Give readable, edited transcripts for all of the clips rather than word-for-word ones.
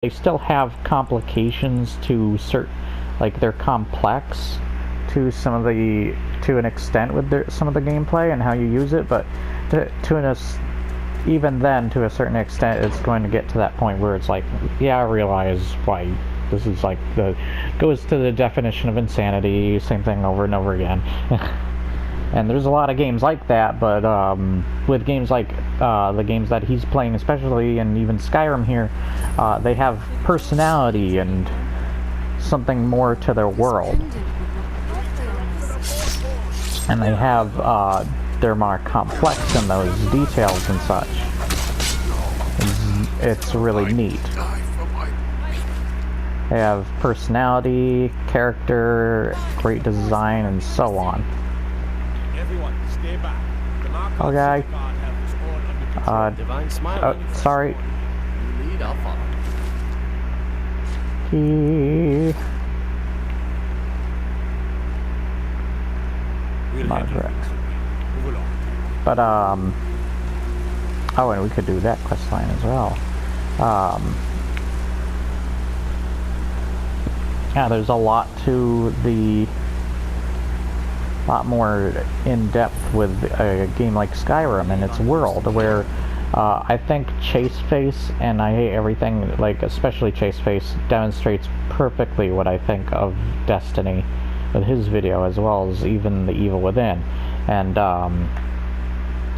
they still have complications to like they're complex to an extent with some of the gameplay and how you use it, but even then, to a certain extent, it's going to get to that point where it's like, yeah, I realize why this is like goes to the definition of insanity, same thing over and over again. And there's a lot of games like that, but with games like the games that he's playing, especially, and even Skyrim here, they have personality and something more to their world. And they have, they're more complex in those details and such. It's really neat. They have personality, character, great design, and so on. Okay. Sorry. Margaret. But, oh, and we could do that quest line as well. Yeah, there's a lot more in-depth with a game like Skyrim and its world, where I think Chaseface, and I hate everything, like especially Chaseface, demonstrates perfectly what I think of Destiny with his video, as well as even The Evil Within. And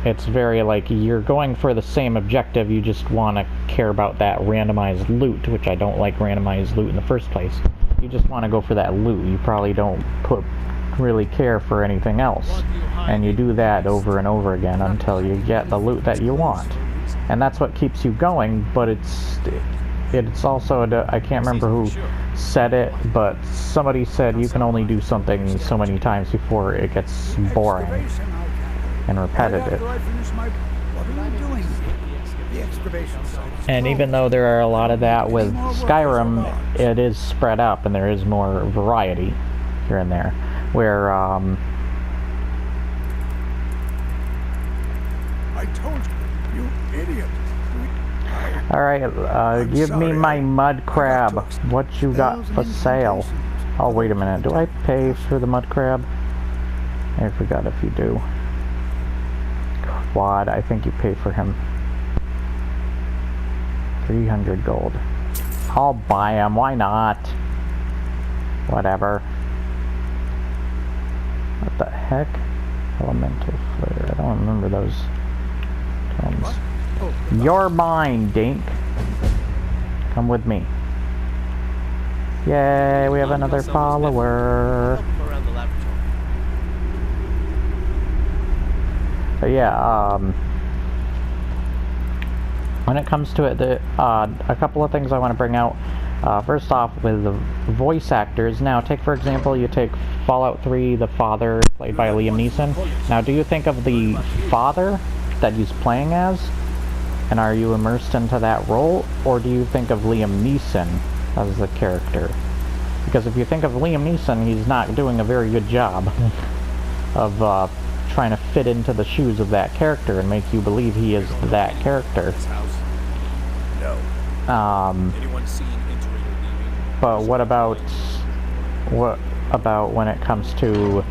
it's very like, you're going for the same objective, you just want to care about that randomized loot, which I don't like randomized loot in the first place. You just want to go for that loot. You probably don't really care for anything else, and you do that over and over again until you get the loot that you want, and that's what keeps you going. But it's also I can't remember who said it, but somebody said you can only do something so many times before it gets boring and repetitive. And even though there are a lot of that with Skyrim, it is spread up and there is more variety here and there, where I told you, you idiot. Alright, give me my mud crab. What you got for sale? Oh, wait a minute. Do I pay for the mud crab? I forgot if you do. Quad, I think you pay for him. 300 gold. I'll buy him. Why not? Whatever. What the heck? Elemental flare. I don't remember those terms. You're mine, Dink. Come with me. Yay, we have another follower. But yeah, when it comes to it, a couple of things I want to bring out. First off, with the voice actors. Now, for example, you take Fallout 3, the father, played by Liam Neeson. Now, do you think of the father that he's playing as? And are you immersed into that role? Or do you think of Liam Neeson as the character? Because if you think of Liam Neeson, he's not doing a very good job of trying to fit into the shoes of that character and make you believe he is that character. But what about when it comes to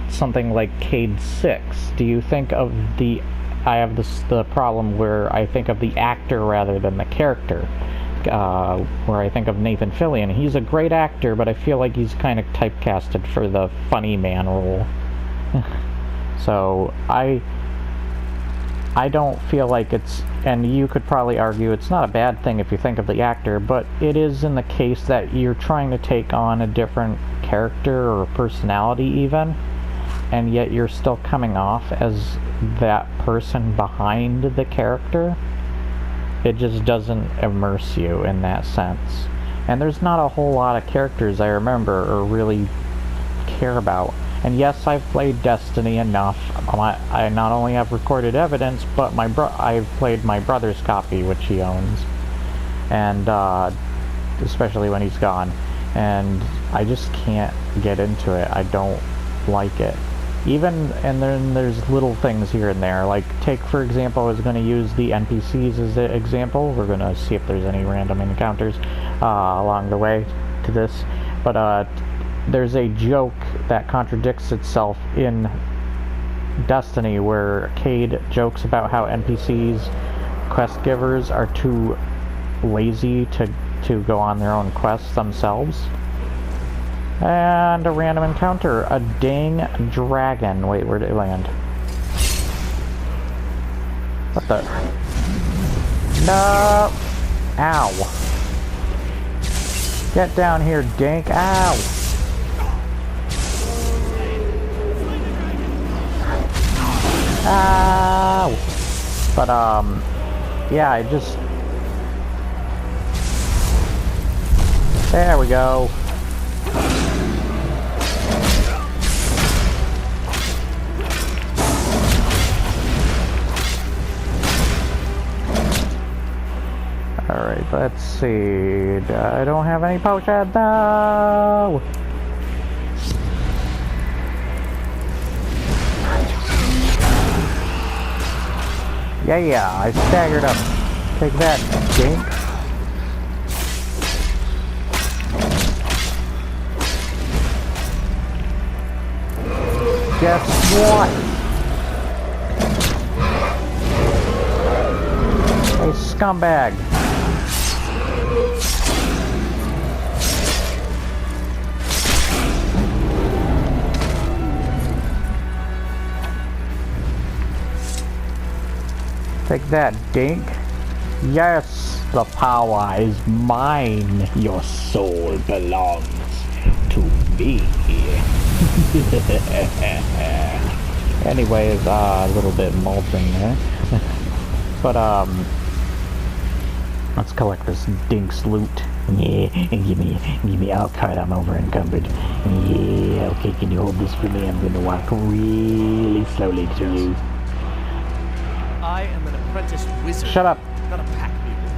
something like Cade 6? Do you think of the problem where I think of the actor rather than the character, where I think of Nathan Fillion. He's a great actor, but I feel like he's kind of typecasted for the funny man role. So I don't feel like it's, and you could probably argue it's not a bad thing if you think of the actor, but it is in the case that you're trying to take on a different character or personality even, and yet you're still coming off as that person behind the character. It just doesn't immerse you in that sense. And there's not a whole lot of characters I remember or really care about. And yes, I've played Destiny enough. I not only have recorded evidence, but I've played my brother's copy, which he owns, and especially when he's gone. And I just can't get into it. I don't like it. Even, and then there's little things here and there, like take for example, I was going to use the NPCs as an example. We're going to see if there's any random encounters along the way to this, but there's a joke that contradicts itself in Destiny where Cade jokes about how NPCs, quest givers, are too lazy to go on their own quests themselves. And a random encounter, a dang dragon. Wait, where did it land? What the? No! Ow! Get down here, dank! Ow! Ow! But yeah, I just... There we go. Alright, let's see. I don't have any potions. No! Yeah, I staggered up. Take that, dink. Guess what? Hey, scumbag. Take that, dink. Yes, the power is mine. Your soul belongs to me. Anyways, a little bit molting there. But, let's collect this dink's loot. Yeah, and give me all card, I'm over encumbered. Yeah, okay, can you hold this for me? I'm gonna walk really slowly to you. I am an apprentice wizard. Shut up. Not a pack mule.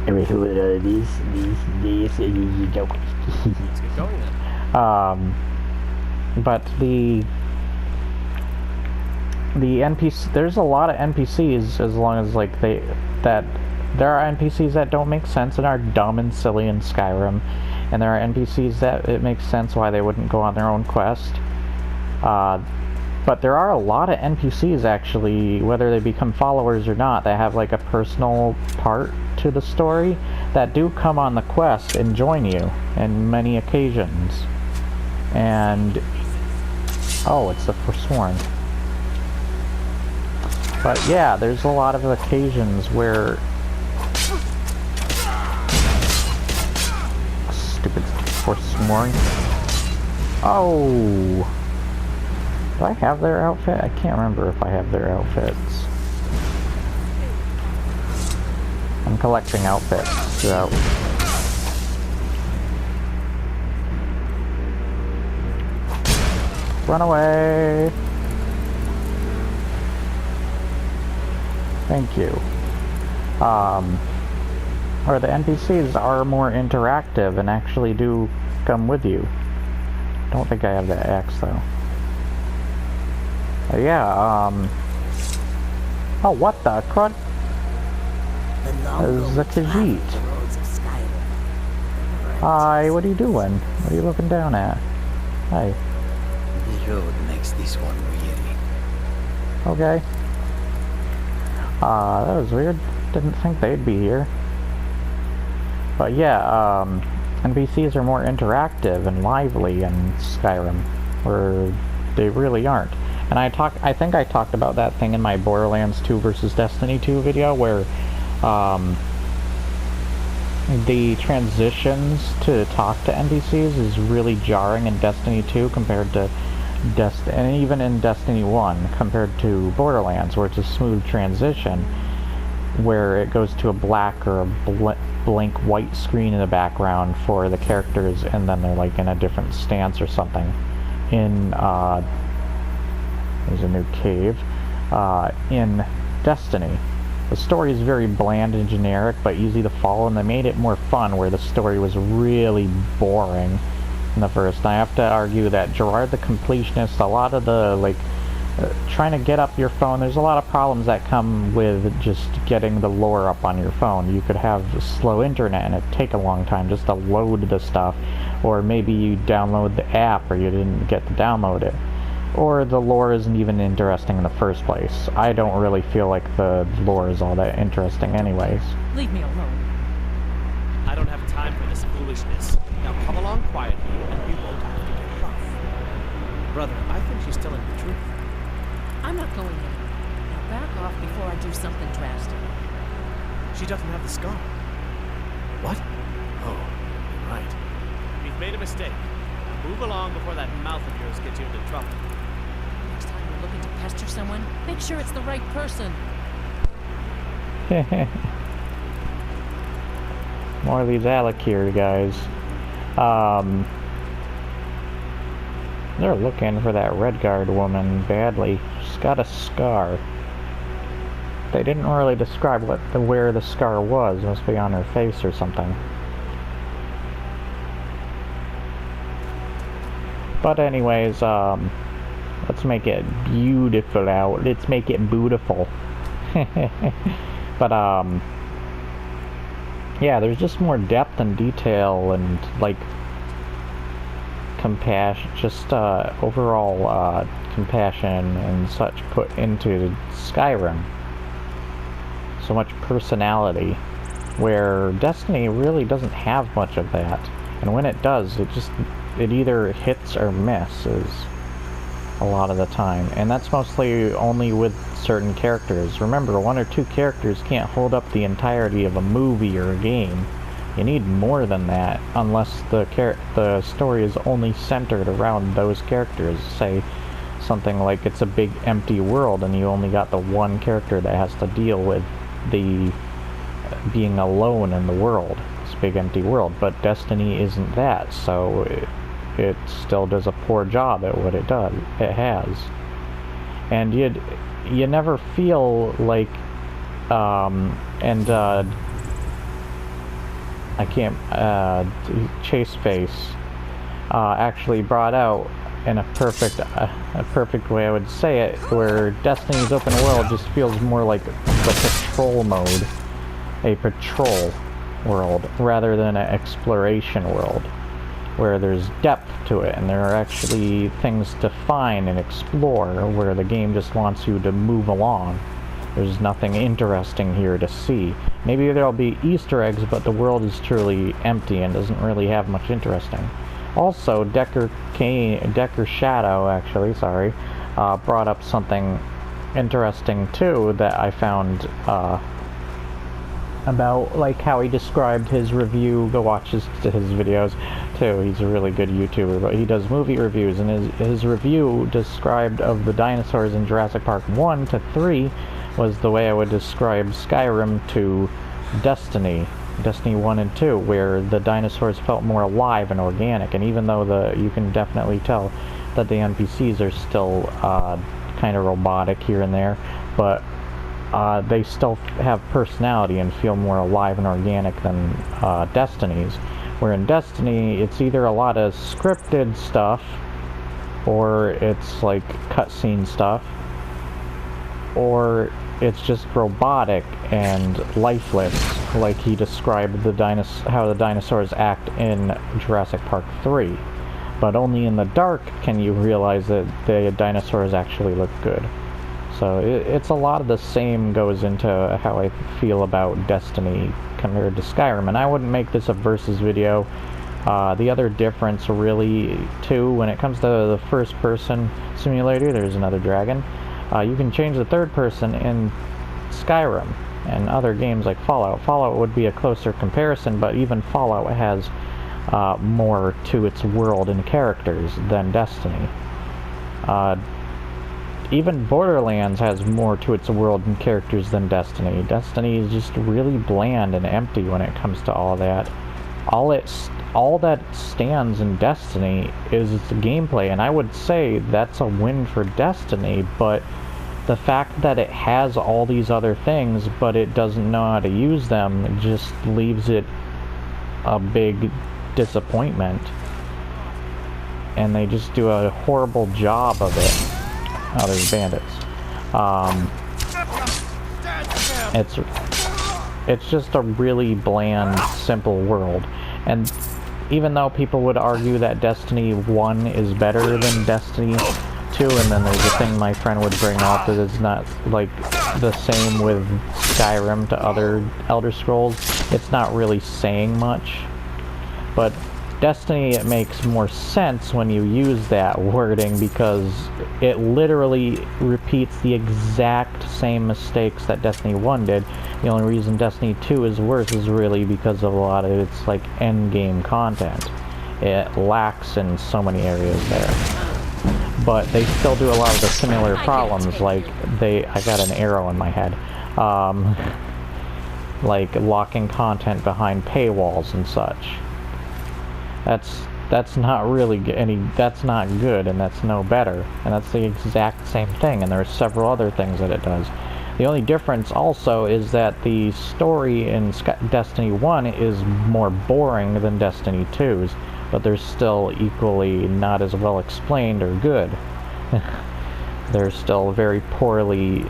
Alright, who are these, you joke. Let's get going then. But the NPC, there's a lot of NPCs as long as like there are NPCs that don't make sense and are dumb and silly in Skyrim, and there are NPCs that it makes sense why they wouldn't go on their own quest. But there are a lot of NPCs actually, whether they become followers or not, that have like a personal part to the story that do come on the quest and join you in many occasions. And oh, it's the Forsworn. But yeah, there's a lot of occasions where stupid Forsworn. Oh, do I have their outfit? I can't remember if I have their outfits. I'm collecting outfits, so... Run away! Thank you. Or the NPCs are more interactive and actually do come with you. Don't think I have that axe though. Yeah, oh, what the crud? There's a Khajiit. Hi, what are you doing? What are you looking down at? Hi. The road makes this one weary. Okay. That was weird. Didn't think they'd be here. But yeah, NPCs are more interactive and lively in Skyrim, where they really aren't. And I think I talked about that thing in my Borderlands 2 versus Destiny 2 video, where the transitions to talk to NPCs is really jarring in Destiny 2 compared to and even in Destiny 1 compared to Borderlands, where it's a smooth transition, where it goes to a black or a blank white screen in the background for the characters, and then they're like in a different stance or something. In there's a new cave in Destiny. The story is very bland and generic, but easy to follow, and they made it more fun, where the story was really boring in the first. And I have to argue that Gerard the Completionist, a lot of the, like, trying to get up your phone, there's a lot of problems that come with just getting the lore up on your phone. You could have slow internet and it'd take a long time just to load the stuff, or maybe you download the app or you didn't get to download it, or the lore isn't even interesting in the first place. I don't really feel like the lore is all that interesting anyways. Leave me alone. I don't have time for this foolishness. Now come along quietly, and we won't have to get rough. Brother, I think she's telling the truth. I'm not going in. Now back off before I do something drastic. She doesn't have the scar. What? Oh, you're right. We've made a mistake. Move along before that mouth of yours gets you into trouble. Next time you're looking to pester someone, make sure it's the right person. More of these Alakir guys. They're looking for that Redguard woman badly. She's got a scar. They didn't really describe where the scar was. It must be on her face or something. But anyways, let's make it beautiful out. Let's make it beautiful. But, yeah, there's just more depth and detail and, like, compassion, just, overall, compassion and such put into Skyrim. So much personality, where Destiny really doesn't have much of that. And when it does, it either hits or misses a lot of the time, and that's mostly only with certain characters. Remember, one or two characters can't hold up the entirety of a movie or a game. You need more than that, unless the story is only centered around those characters. Say something like it's a big empty world and you only got the one character that has to deal with the being alone in the world. It's a big empty world, but Destiny isn't that, so it still does a poor job at what it has. And you never feel like I can't Chaseface actually brought out in a perfect way I would say it, where Destiny's open world just feels more like the patrol mode, a patrol world, rather than an exploration world, where there's depth to it, and there are actually things to find and explore, where the game just wants you to move along. There's nothing interesting here to see. Maybe there'll be Easter eggs, but the world is truly empty and doesn't really have much interesting. Also, Decker Shadow, actually, sorry, brought up something interesting too that I found about, like, how he described his review. Go watch his videos too. He's a really good YouTuber, but he does movie reviews, and his review described of the dinosaurs in Jurassic Park 1 to 3 was the way I would describe Skyrim to Destiny 1 and 2, where the dinosaurs felt more alive and organic. And even though you can definitely tell that the NPCs are still kind of robotic here and there, but they still have personality and feel more alive and organic than Destiny's. Where in Destiny, it's either a lot of scripted stuff, or it's like cutscene stuff, or it's just robotic and lifeless, like he described how the dinosaurs act in Jurassic Park 3. But only in the dark can you realize that the dinosaurs actually look good. So it's a lot of the same goes into how I feel about Destiny compared to Skyrim. And I wouldn't make this a versus video. The other difference really, too, when it comes to the first-person simulator, there's another dragon. You can change the third person in Skyrim and other games like Fallout. Fallout would be a closer comparison, but even Fallout has more to its world and characters than Destiny. Even Borderlands has more to its world and characters than Destiny. Destiny is just really bland and empty when it comes to all that. All that stands in Destiny is its gameplay, and I would say that's a win for Destiny, but the fact that it has all these other things, but it doesn't know how to use them, just leaves it a big disappointment. And they just do a horrible job of it. Oh, there's bandits. It's just a really bland, simple world. And even though people would argue that Destiny 1 is better than Destiny 2, and then there's a thing my friend would bring up that is not like the same with Skyrim to other Elder Scrolls, it's not really saying much. But Destiny, it makes more sense when you use that wording because it literally repeats the exact same mistakes that Destiny 1 did. The only reason Destiny 2 is worse is really because of a lot of its like end-game content. It lacks in so many areas there. But they still do a lot of the similar problems, like I got an arrow in my head. Like locking content behind paywalls and such. That's not really that's not good, and that's no better, and that's the exact same thing, and there are several other things that it does. The only difference also is that the story in Destiny 1 is more boring than Destiny 2's, but they're still equally not as well explained or good. They're still very poorly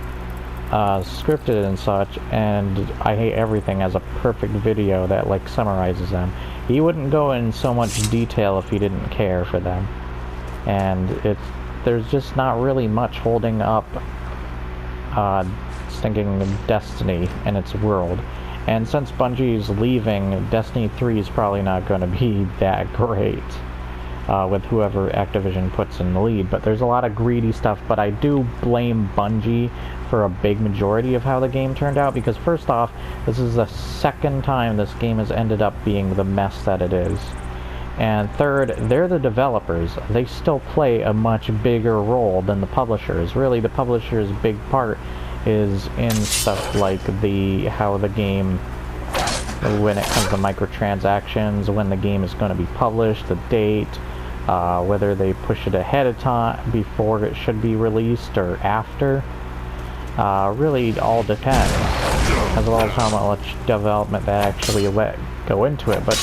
scripted and such, and I hate everything as a perfect video that like summarizes them. He wouldn't go in so much detail if he didn't care for them, and there's just not really much holding up thinking of Destiny and its world. And since Bungie's leaving, Destiny 3 is probably not going to be that great with whoever Activision puts in the lead. But there's a lot of greedy stuff, but I do blame Bungie for a big majority of how the game turned out, because first off, this is the second time this game has ended up being the mess that it is. And third, they're the developers. They still play a much bigger role than the publishers. Really, the publisher's big part is in stuff like how the game, when it comes to microtransactions, when the game is going to be published, the date, whether they push it ahead of time before it should be released or after. Really all depends, as well as how much development they actually let go into it. But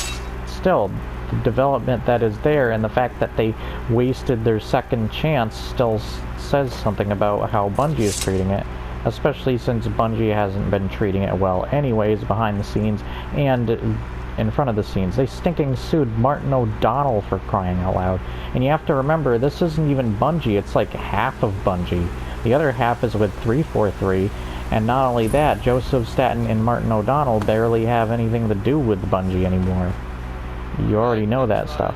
still, the development that is there and the fact that they wasted their second chance still says something about how Bungie is treating it, especially since Bungie hasn't been treating it well anyways behind the scenes and in front of the scenes. They stinking sued Martin O'Donnell, for crying out loud. And you have to remember, this isn't even Bungie, it's like half of Bungie. The other half is with 343, and not only that, Joseph Staten and Martin O'Donnell barely have anything to do with Bungie anymore. You already know that stuff.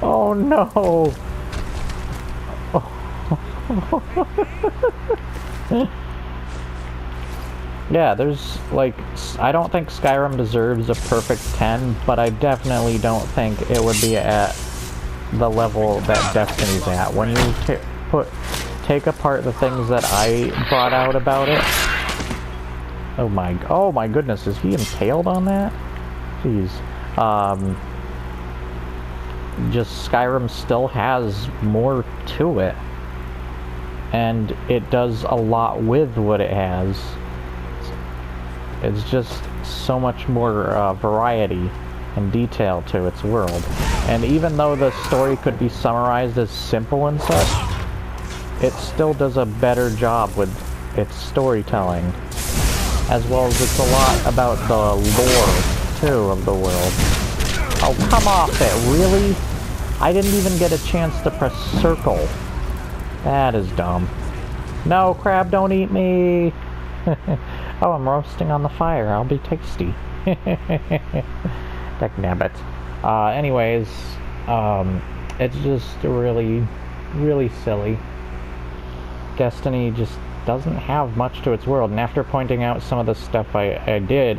Oh no! Yeah, there's like, I don't think Skyrim deserves a perfect 10, but I definitely don't think it would be at the level that Destiny's at. When you take apart the things that I brought out about it. Oh my goodness, is he impaled on that? Jeez. Just Skyrim still has more to it, and it does a lot with what it has. It's just so much more variety and detail to its world. And even though the story could be summarized as simple and such, it still does a better job with its storytelling, as well as it's a lot about the lore too of the world. Oh, come off it, really? I didn't even get a chance to press circle. That is dumb. No, crab, don't eat me! Oh, I'm roasting on the fire. I'll be tasty. Dagnabbit. Anyways, it's just really, really silly. Destiny just doesn't have much to its world, and after pointing out some of the stuff I did,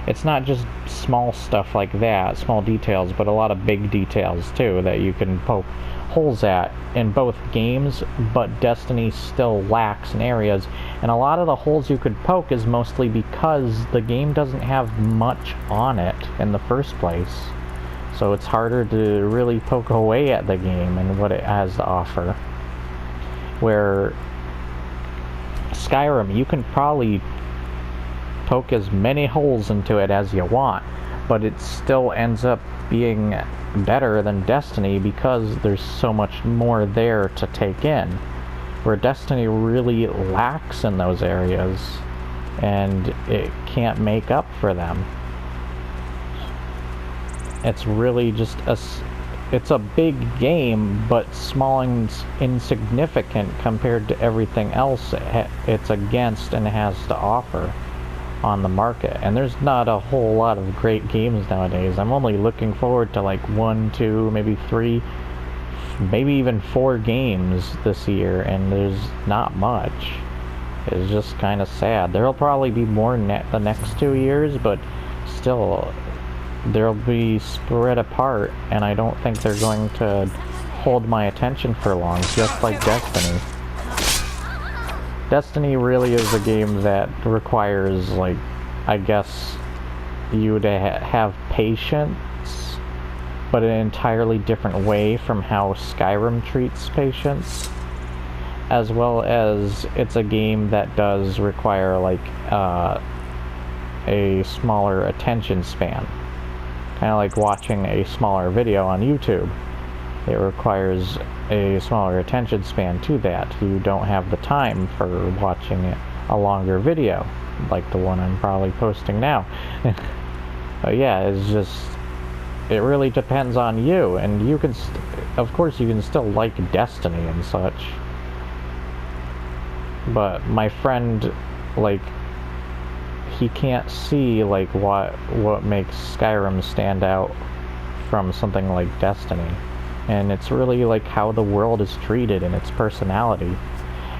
it's not just small stuff like that, small details, but a lot of big details too that you can poke holes at in both games, but Destiny still lacks in areas. And a lot of the holes you could poke is mostly because the game doesn't have much on it in the first place. So it's harder to really poke away at the game and what it has to offer. Where Skyrim, you can probably poke as many holes into it as you want, but it still ends up being better than Destiny because there's so much more there to take in, where Destiny really lacks in those areas and it can't make up for them. It's really just it's a big game, but small and insignificant compared to everything else it's against and has to offer on the market. And there's not a whole lot of great games nowadays. I'm only looking forward to like 1, 2, maybe 3, maybe even 4 games this year, and there's not much. It's just kind of sad. There'll probably be more the next 2 years, but still they'll be spread apart, and I don't think they're going to hold my attention for long, just like Destiny. Destiny really is a game that requires, like, I guess, you to have patience, but in an entirely different way from how Skyrim treats patience, as well as it's a game that does require, like, a smaller attention span. Kind of like watching a smaller video on YouTube. It requires a smaller attention span to that. You don't have the time for watching a longer video, like the one I'm probably posting now. But yeah, it's just, it really depends on you, and you can, of course you can still like Destiny and such. But my friend, like, he can't see, like, what makes Skyrim stand out from something like Destiny. And it's really like how the world is treated and its personality.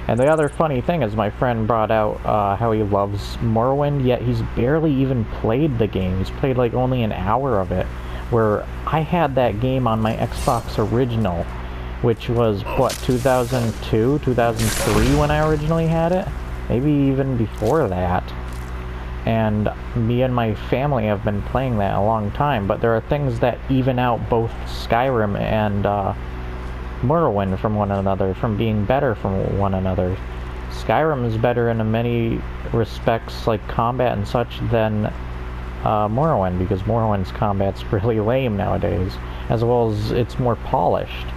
And the other funny thing is my friend brought out how he loves Morrowind, yet he's barely even played the game. He's played like only an hour of it, where I had that game on my Xbox original, which was, what, 2002, 2003 when I originally had it? Maybe even before that. And me and my family have been playing that a long time, but there are things that even out both Skyrim and Morrowind from one another, from being better from one another. Skyrim is better in many respects, like combat and such, than Morrowind, because Morrowind's combat's really lame nowadays, as well as it's more polished.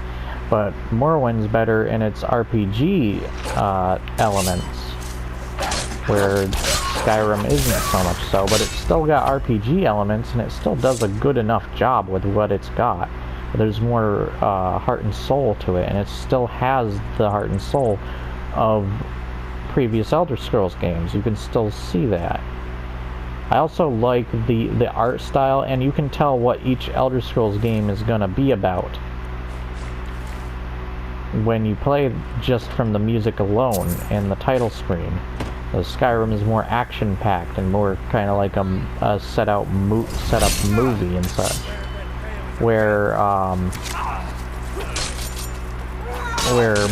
But Morrowind's better in its RPG elements, where Skyrim isn't so much so, but it's still got RPG elements, and it still does a good enough job with what it's got. There's more heart and soul to it, and it still has the heart and soul of previous Elder Scrolls games. You can still see that. I also like the art style, and you can tell what each Elder Scrolls game is going to be about when you play just from the music alone and the title screen. Skyrim is more action-packed and more kind of like a set-up movie and such, where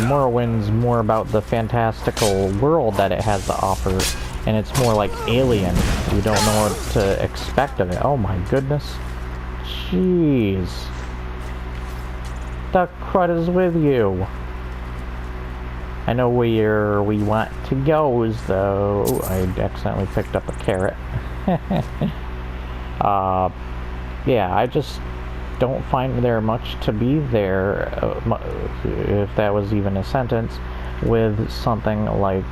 Morrowind's more about the fantastical world that it has to offer, and it's more like Alien. You don't know what to expect of it. Oh my goodness. Jeez. The crud is with you. I know where we want to go, though. I accidentally picked up a carrot. Yeah, I just don't find there much to be there, if that was even a sentence, with something like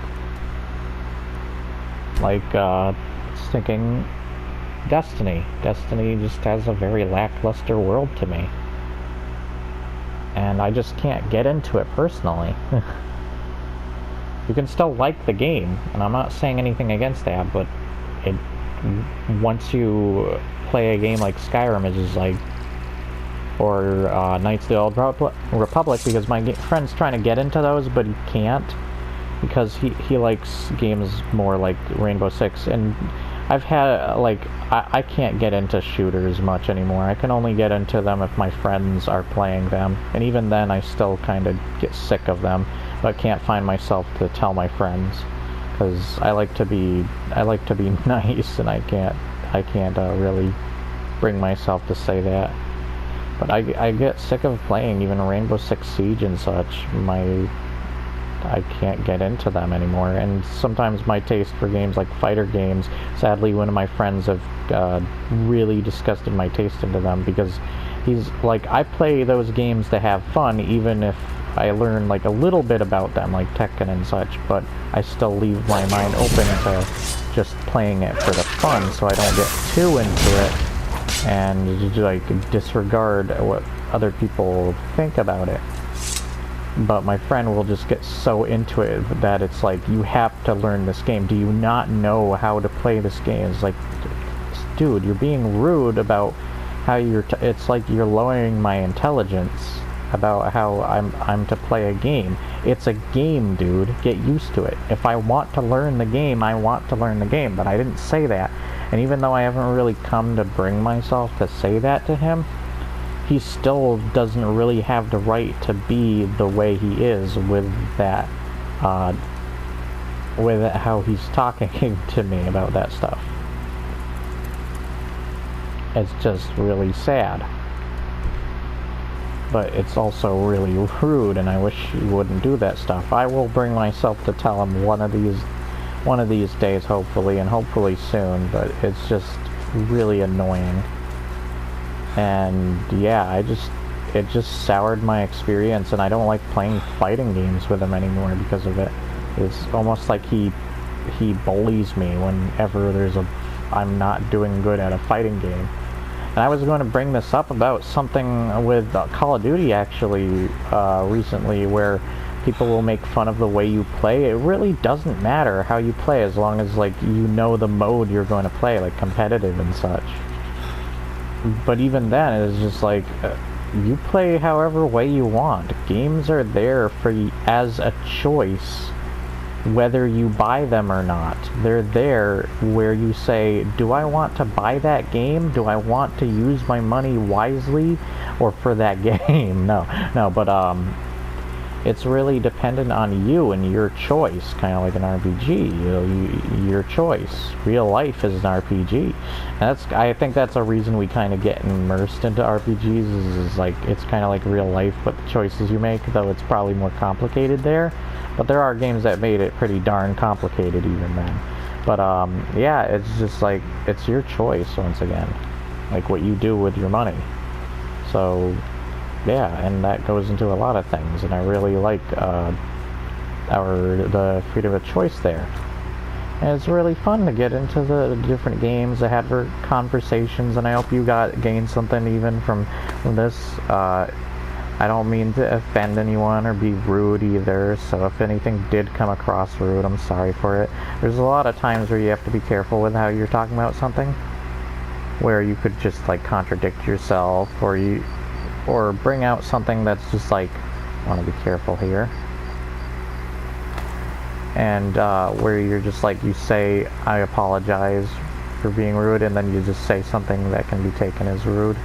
thinking Destiny. Destiny just has a very lackluster world to me, and I just can't get into it personally. You can still like the game, and I'm not saying anything against that, but once you play a game like Skyrim, it's just like, or Knights of the Old Republic, because my friend's trying to get into those, but he can't, because he likes games more like Rainbow Six, and I've had, like, I can't get into shooters much anymore. I can only get into them if my friends are playing them, and even then I still kind of get sick of them, but can't find myself to tell my friends, because I like to be nice, and I can't really bring myself to say that. But I get sick of playing even Rainbow Six Siege and such. I can't get into them anymore, and sometimes my taste for games like fighter games, sadly one of my friends have really disgusted my taste into them, because he's like, I play those games to have fun, even if I learn like a little bit about them, like Tekken and such, but I still leave my mind open to just playing it for the fun, so I don't get too into it and like disregard what other people think about it. But my friend will just get so into it that it's like, you have to learn this game. Do you not know how to play this game? It's like, dude, you're being rude about how it's like you're lowering my intelligence about how I'm to play a game. It's a game, dude. Get used to it. If I want to learn the game, I want to learn the game, but I didn't say that. And even though I haven't really come to bring myself to say that to him, he still doesn't really have the right to be the way he is with that, with how he's talking to me about that stuff. It's just really sad. But it's also really rude, and I wish he wouldn't do that stuff. I will bring myself to tell him one of these days, hopefully, and hopefully soon, but it's just really annoying. And yeah, it just soured my experience, and I don't like playing fighting games with him anymore because of it. It's almost like he bullies me whenever I'm not doing good at a fighting game. And I was going to bring this up about something with Call of Duty actually recently, where people will make fun of the way you play. It really doesn't matter how you play, as long as like you know the mode you're going to play, like competitive and such. But even then, it's just like, you play however way you want. Games are there for you as a choice, whether you buy them or not. They're there where you say, do I want to buy that game? Do I want to use my money wisely or for that game? No, but it's really dependent on you and your choice, kind of like an RPG. Your choice. Real life is an RPG. And I think that's a reason we kind of get immersed into RPGs, is like, it's kind of like real life, but the choices you make, though it's probably more complicated there. But there are games that made it pretty darn complicated even then. But yeah, it's just like, it's your choice once again, like what you do with your money. So yeah, and that goes into a lot of things, and I really like the freedom of choice there. And it's really fun to get into the different games, to have conversations, and I hope you gained something even from this. I don't mean to offend anyone or be rude either, so if anything did come across rude, I'm sorry for it. There's a lot of times where you have to be careful with how you're talking about something, where you could just like contradict yourself, or bring out something that's just like, I want to be careful here. And where you're just like, you say, I apologize for being rude, and then you just say something that can be taken as rude.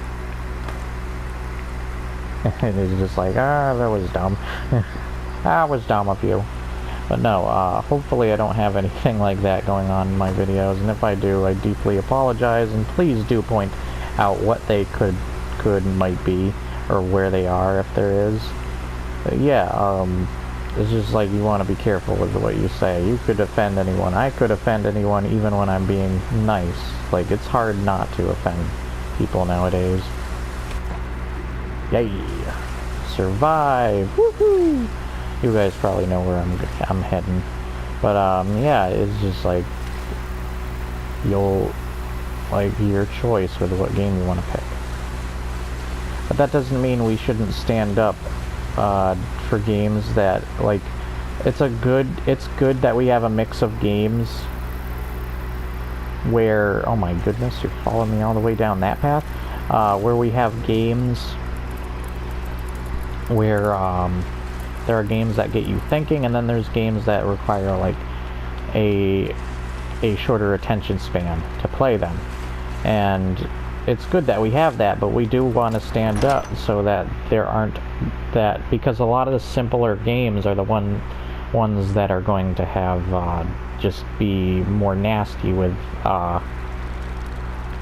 And it's just like, that was dumb. That was dumb of you. But no, hopefully I don't have anything like that going on in my videos, and if I do, I deeply apologize, and please do point out what they might be, or where they are if there is. But yeah, it's just like, you want to be careful with what you say. You could offend anyone. I could offend anyone even when I'm being nice. Like, it's hard not to offend people nowadays. Yay! Survive! Woohoo! You guys probably know where I'm heading. But yeah, it's just like, your choice with what game you want to pick. But that doesn't mean we shouldn't stand up for games that, like, it's good that we have a mix of games where, oh my goodness, you're following me all the way down that path, where we have games where there are games that get you thinking, and then there's games that require like a a shorter attention span to play them. And it's good that we have that, but we do want to stand up so that there aren't that, because a lot of the simpler games are the ones that are going to have just be more nasty with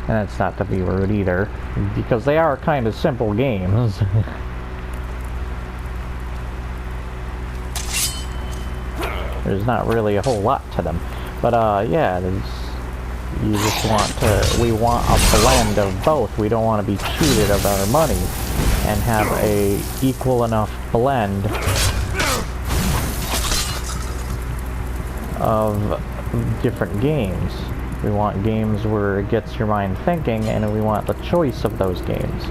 and it's not to be rude either, because they are kind of simple games. There's not really a whole lot to them, but yeah, you just we want a blend of both. We don't want to be cheated of our money, and have a equal enough blend of different games. We want games where it gets your mind thinking, and we want the choice of those games.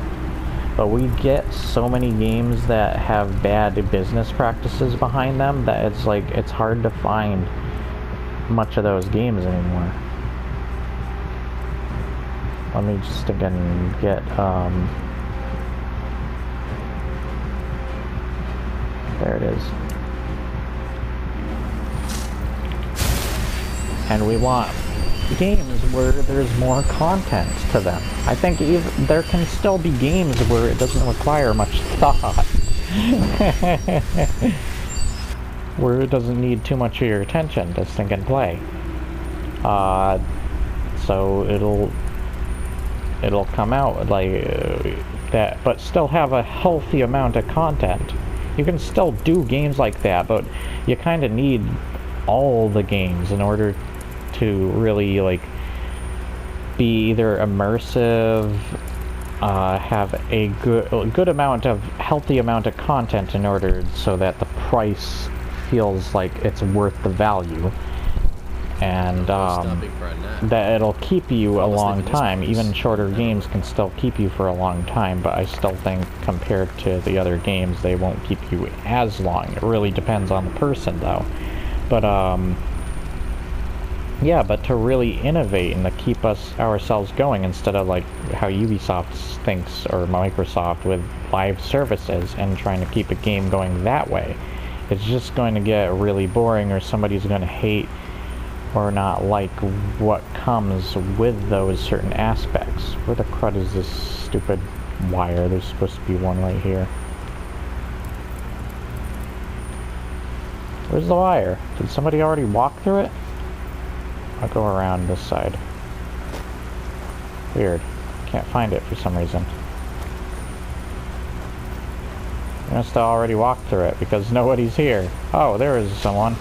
But we get so many games that have bad business practices behind them that it's like, it's hard to find much of those games anymore. Let me just again get, there it is. And we want games where there's more content to them. I think there can still be games where it doesn't require much thought. Where it doesn't need too much of your attention to think and play. So it'll come out like that, but still have a healthy amount of content. You can still do games like that, but you kind of need all the games in order to really like be either immersive, have a good amount of healthy amount of content in order so that the price feels like it's worth the value, and that it'll keep you a long time. Even shorter games can still keep you for a long time, but I still think compared to the other games they won't keep you as long. It really depends on the person though. But yeah, but to really innovate and to keep ourselves going, instead of like how Ubisoft thinks, or Microsoft with live services and trying to keep a game going that way, it's just going to get really boring, or somebody's going to hate or not like what comes with those certain aspects. Where the crud is this stupid wire? There's supposed to be one right here. Where's the wire? Did somebody already walk through it? I'll go around this side. Weird. Can't find it for some reason. I must have already walked through it because nobody's here. Oh, there is someone.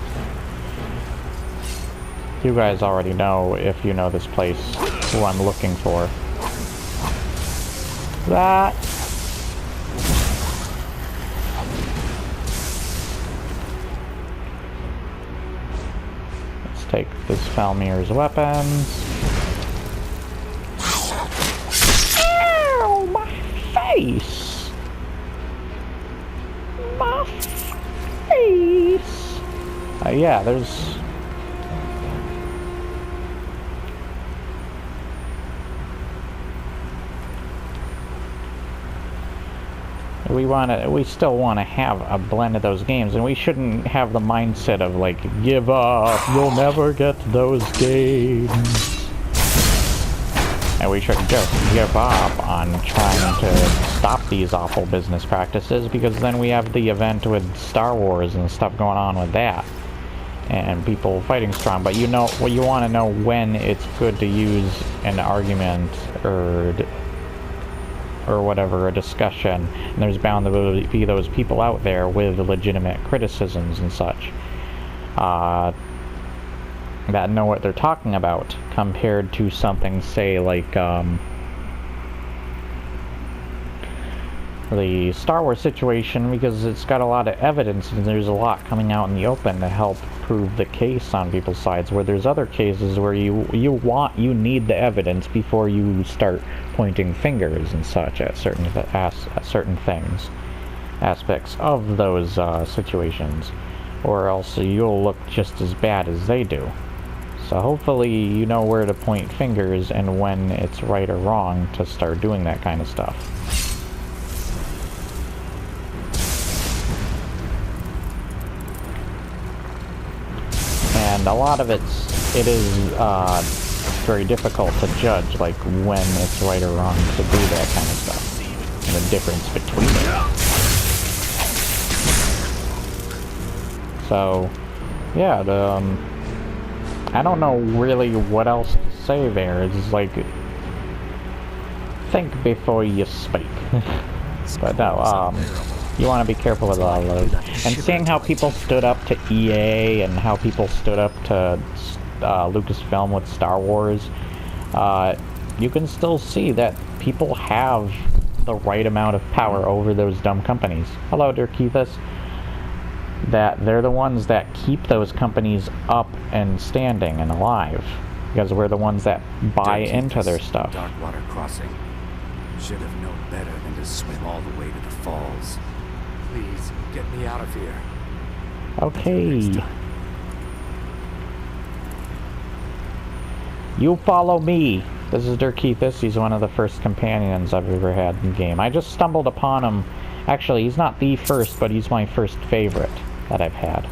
You guys already know, if you know this place, who I'm looking for. That. Take this Falmir's weapons. Ow! My face! My face! Yeah, there's... we still want to have a blend of those games, and we shouldn't have the mindset of like, give up, you'll never get those games. And we should just give up on trying to stop these awful business practices, because then we have the event with Star Wars and stuff going on with that, and people fighting strong. But you know, well, you want to know when it's good to use an argument or whatever, a discussion, and there's bound to be those people out there with legitimate criticisms and such that know what they're talking about, compared to something, say, like the Star Wars situation, because it's got a lot of evidence and there's a lot coming out in the open to help prove the case on people's sides, where there's other cases where you need the evidence before you start pointing fingers and such at certain things, aspects of those situations, or else you'll look just as bad as they do. So hopefully you know where to point fingers and when it's right or wrong to start doing that kind of stuff. And a lot of it is very difficult to judge, like when it's right or wrong to do that kind of stuff, and the difference between it. So, yeah, I don't know really what else to say there. It's like, think before you speak. But no, you want to be careful with all those. And seeing how people stood up to EA and how people stood up to Lucasfilm with Star Wars, you can still see that people have the right amount of power over those dumb companies. Hello, Dirkethus. That they're the ones that keep those companies up and standing and alive, because we're the ones that buy into their stuff. Darkwater crossing. Should have known better than to swim all the way to the falls. Please, get me out of here. Okay. You follow me. This is Dirkethus. He's one of the first companions I've ever had in game. I just stumbled upon him. Actually, he's not the first, but he's my first favorite that I've had.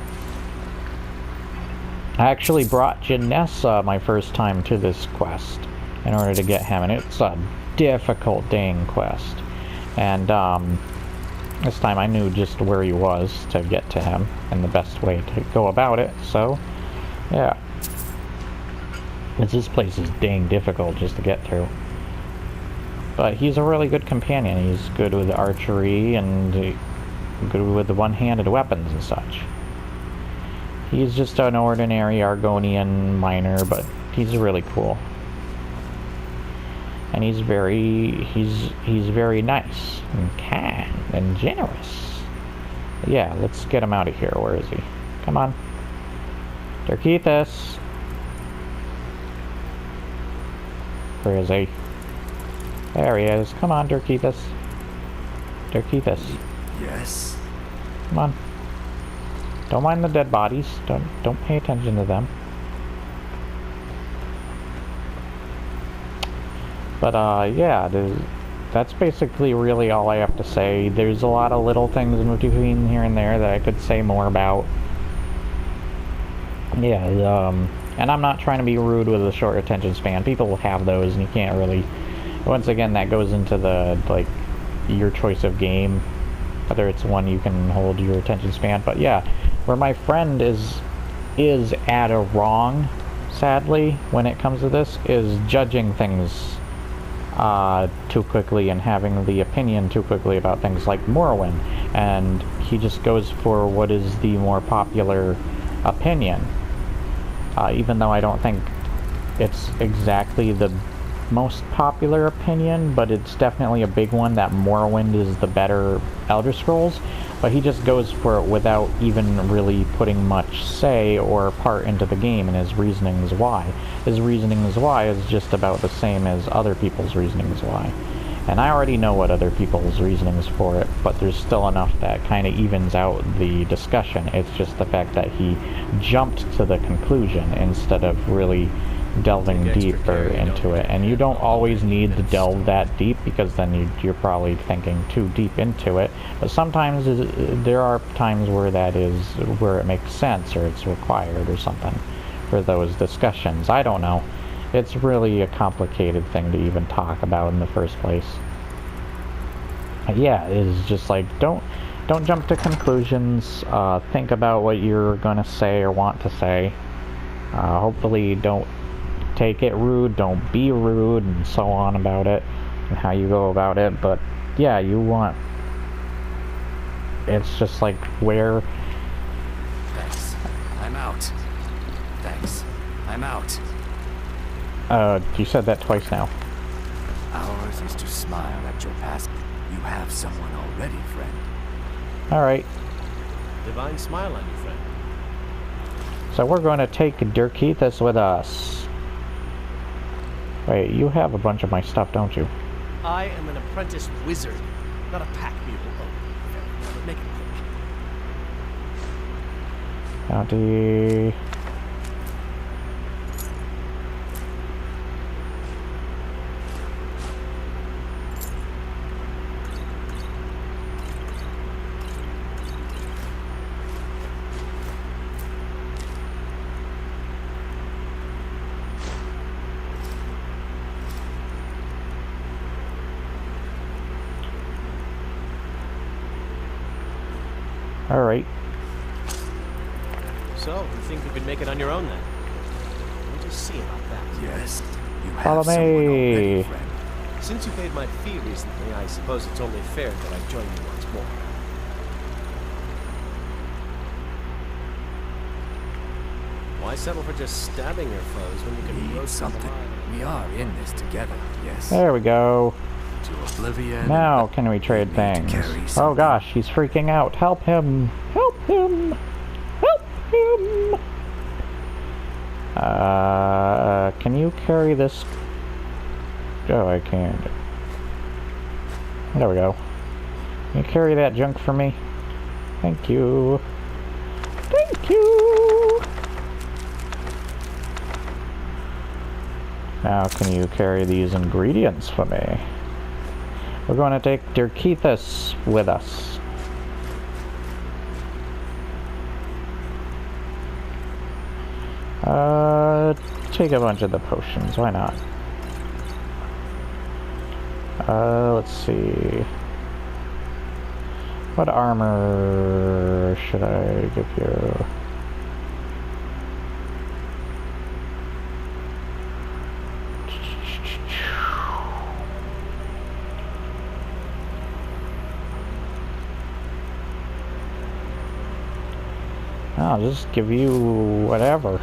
I actually brought Janessa my first time to this quest in order to get him, and it's a difficult dang quest. And this time I knew just where he was to get to him and the best way to go about it, so yeah. This place is dang difficult just to get through. But he's a really good companion. He's good with archery and good with the one-handed weapons and such. He's just an ordinary Argonian miner, but he's really cool. And he's very nice and kind and generous. Yeah, let's get him out of here. Where is he? Come on. Dirkethus. Where is he? There he is. Come on, Dirkethus. Dirkethus. Yes. Come on. Don't mind the dead bodies. Don't pay attention to them. But yeah, that's basically really all I have to say. There's a lot of little things in between here and there that I could say more about. Yeah, and I'm not trying to be rude with a short attention span. People have those, and you can't really... Once again, that goes into the, like, your choice of game, whether it's one you can hold your attention span. But yeah, where my friend is at a wrong, sadly, when it comes to this, is judging things too quickly and having the opinion too quickly about things like Morrowind. And he just goes for what is the more popular opinion. Even though I don't think it's exactly the most popular opinion, but it's definitely a big one that Morrowind is the better Elder Scrolls. But he just goes for it without even really putting much say or part into the game and his reasonings why. His reasonings why is just about the same as other people's reasonings why. And I already know what other people's reasonings for it, but there's still enough that kind of evens out the discussion. It's just the fact that he jumped to the conclusion instead of really delving deeper into it. And you don't always need to delve that deep, because then you're probably thinking too deep into it. But sometimes there are times where where it makes sense or it's required or something for those discussions. I don't know. It's really a complicated thing to even talk about in the first place. Yeah, it's just like, don't jump to conclusions. Think about what you're gonna say or want to say. Hopefully don't take it rude, don't be rude, and so on about it, and how you go about it. But yeah, it's just like where... Thanks. I'm out. Thanks. I'm out. You said that twice now. Ours is to smile at your past. You have someone already, friend. Alright. Divine smile on you, friend. So we're going to take Dirkethus with us. Wait, you have a bunch of my stuff, don't you? I am an apprentice wizard, not a pack mule. Oh, but make it quick. Bounty... Alright. So, you think you can make it on your own then? We'll just see about that. Yes, you have Follow someone already, me. friend. Since you paid my fee recently, I suppose it's only fair that I join you once more. Why settle for just stabbing your foes when you can Need roast them something. alive? We are in this together, yes. There we go. To oblivion. Now can we trade need to things? carry Oh something. gosh, he's freaking out. Help him! Help him! Help him! Can you carry this? Oh, I can't. There we go. Can you carry that junk for me? Thank you. Thank you! Now can you carry these ingredients for me? We're going to take Dirkethus with us. Take a bunch of the potions, why not? Let's see. What armor should I give you? I'll just give you whatever.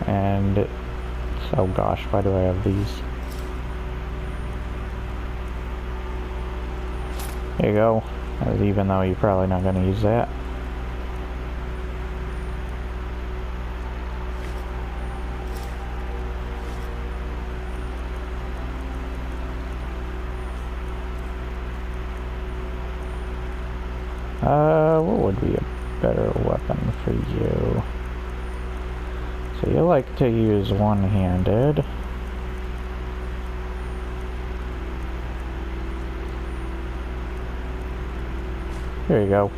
And oh gosh, why do I have these? There you go. Even though you're probably not going to use that. What would be a better weapon for you? So you like to use one-handed. Here you go.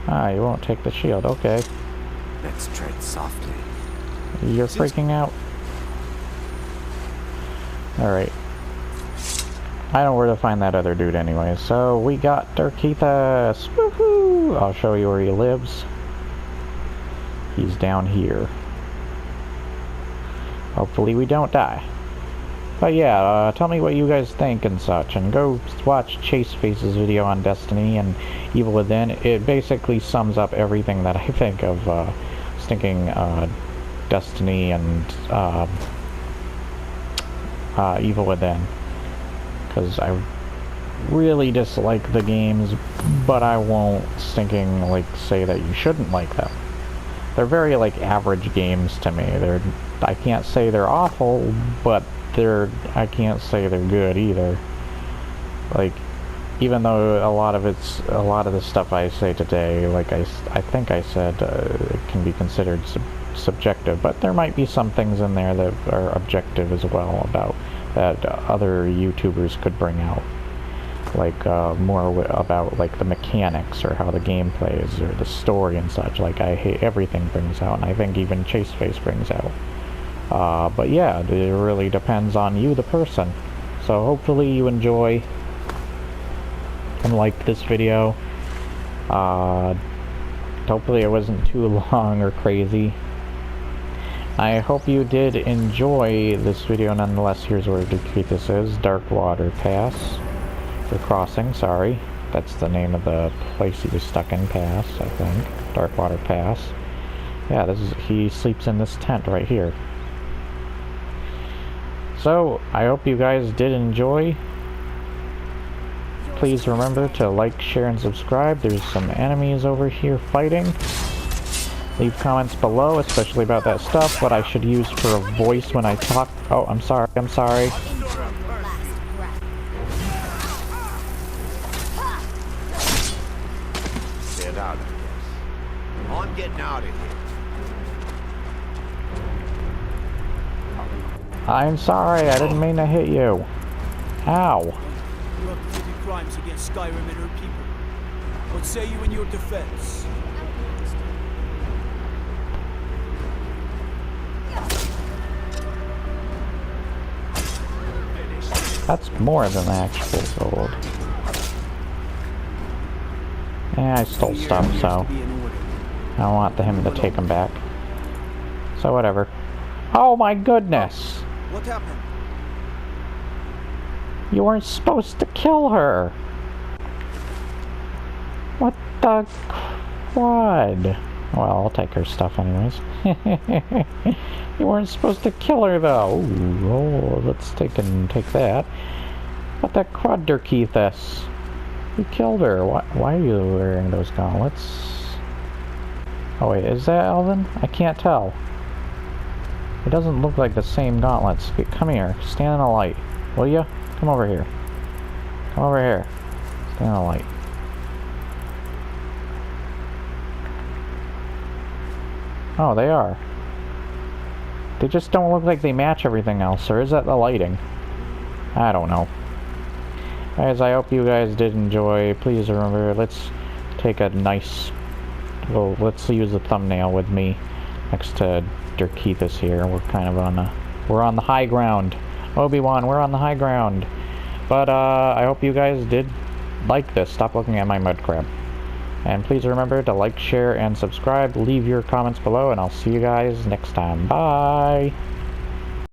Ah, you won't take the shield, okay. Let's tread softly. You're freaking out. Alright. I know where to find that other dude anyway. So we got Dirkethus. Woohoo! I'll show you where he lives. He's down here. Hopefully we don't die. But yeah, tell me what you guys think and such. And go watch Chase Face's video on Destiny and Evil Within. It basically sums up everything that I think of stinking Destiny and Evil Within. Because I really dislike the games, but I won't stinking like say that you shouldn't like them. They're very like average games to me. I can't say they're awful, but I can't say they're good either. Like, even though a lot of the stuff I say today, like I think I said, it can be considered subjective, but there might be some things in there that are objective as well about that other YouTubers could bring out, like more about like the mechanics or how the game plays or the story and such. Like I hate everything brings out, and I think even Chase Face brings out. But yeah, it really depends on you, the person. So hopefully you enjoy and like this video. Hopefully it wasn't too long or crazy. I hope you did enjoy this video nonetheless. Here's where Dirkethus is. Darkwater Pass. For crossing, sorry. That's the name of the place he was stuck in, Pass, I think. Darkwater Pass. Yeah, he sleeps in this tent right here. So, I hope you guys did enjoy. Please remember to like, share, and subscribe. There's some enemies over here fighting. Leave comments below, especially about that stuff, what I should use for a voice when I talk. Oh, I'm sorry. Get out of here. I'm getting out of here. I'm sorry, I didn't mean to hit you. Ow. You're up to the crimes against Skyrim and her people. What say you in your defense? That's more than the actual gold. Yeah, I stole stuff, so I don't want him to take them back. So whatever. Oh my goodness! What happened? You weren't supposed to kill her! What the crud? Well, I'll take her stuff anyways. You weren't supposed to kill her though. Ooh, oh, let's take that. What the crud, Keithus? You killed her. Why are you wearing those gauntlets? Oh wait, is that Elvin? I can't tell. It doesn't look like the same gauntlets. Come here. Stand in the light. Will you? Come over here. Come over here. Stand in the light. Oh, they are. They just don't look like they match everything else, or is that the lighting? I don't know. Guys, I hope you guys did enjoy. Please remember, let's take a nice... Well, let's use the thumbnail with me next to Dirkethus here. We're kind of on the... We're on the high ground. Obi-Wan, we're on the high ground. But, I hope you guys did like this. Stop looking at my mud crab. And please remember to like, share, and subscribe. Leave your comments below, and I'll see you guys next time. Bye!